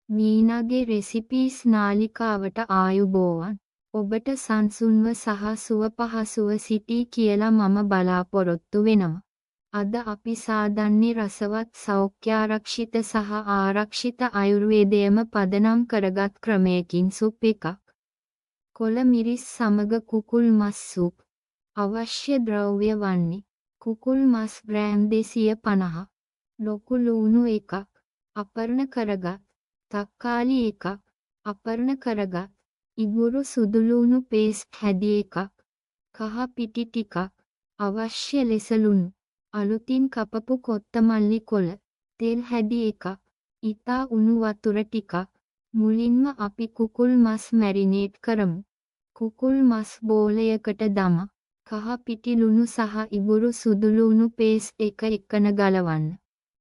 මීනාගේ recipes නාලිකාවට ආයුබෝවන්. ඔබට සංසුන්ව සහ සුව පහසුව සිටී කියලා මම බලාපොරොත්තු වෙනවා. අද අපි සාදන්නේ රසවත් සෞඛ්‍යාරක්ෂිත සහ ආරක්ෂිත ආයුර්වේදයේම පදනම් කරගත් ක්‍රමයකින් සුප් එකක්. කොළ මිරිස් සමග කුකුල් මස් සුප්. අවශ්‍ය ද්‍රව්‍ය වන්නේ කුකුල් මස් ග්‍රෑම් 250, ලොකු ලුණු 1ක්, අපර්ණ කරගත් තක්කාලි 1ක්, අපර්ණ කරගත් ඉඟුරු සුදුලුණු පේස්ට් හැදි 1ක්, කහ පිටි ටිකක්, අවශ්‍ය ලෙස ලුණු, අලුතින් කපපු කොත්තමල්ලි කොළ, තෙල් හැදි 1ක්, ඉතා උණු වතුර ටිකක්. මුලින්ම අපි කුකුල් මස් මැරිනේට් කරමු. කුකුල් මස් බෝලයකට දමා කහ පිටි ලුණු සහ ඉඟුරු සුදුලුණු පේස්ට් එක එක්කන ගලවන්න.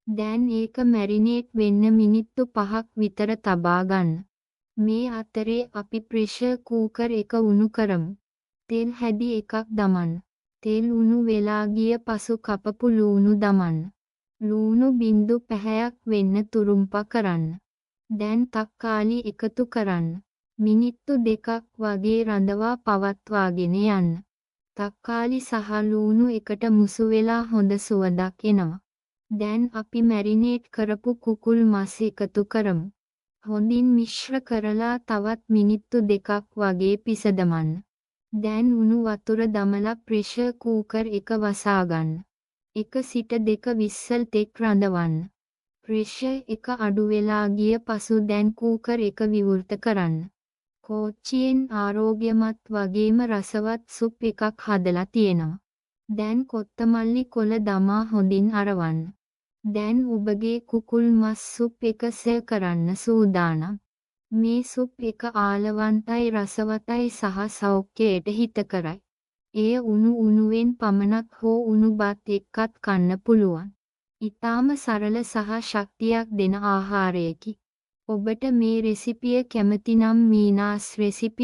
දැන් ඒක මැරිනේට් වෙන්න මිනිත්තු 5ක් විතර තබා ගන්න. මේ අතරේ අපි ප්‍රෙෂර් කූකර් එක උණු කරමු. තෙල් හැදි 1ක් දමන්න. තෙල් උණු වෙලා ගිය පසු කපපු ලූණු දමන්න. ලූණු බිංදු පැහැයක් වෙන්න තුරුම්පා කරන්න. දැන් තක්කාලි එකතු කරන්න. මිනිත්තු 2ක් වගේ රඳවා පවත්වාගෙන යන්න. තක්කාලි සහ ලූණු එකට මුසු වෙලා හොඳ සුවඳක් එනවා. දැන් අපි මැරිනේට් කරපු කුකුල් මස් එකතු කරමු. හොඳින් මිශ්‍ර කරලා තවත් මිනිත්තු 2ක් වගේ පිසදමන්න. දැන් උණු වතුර දමලා ප්‍රෙෂර් කූකර් එක වසා ගන්න. 1 සිට 2 විස්සල් තෙක් රඳවන්න. ප්‍රෙෂර් එක අඩු වෙලා ගිය පසු දැන් කූකර් එක විවෘත කරන්න. කෝච්චියෙන් ආරෝග්‍යමත් වගේම රසවත් සුප් එකක් හදලා තියෙනවා. දැන් කොත්තමල්ලි කොළ දමා හොඳින් අරවන්න. දැන් ඔබගේ කුකුල් මස් සුප් එක සර්ව් කරන්න සූදානම්. මේ සුප් එක ආලවන්තයි රසවතයි සහ සෞඛ්‍යයට හිතකරයි. එය උණු උණුවෙන් පමණක් හෝ උණු බත් එක්කත් කන්න පුළුවන්. ඊටාම සරල සහ ශක්තියක් දෙන ආහාරයකි. ඔබට මේ රෙසිපිය කැමති නම් මීනාස් රෙසිපි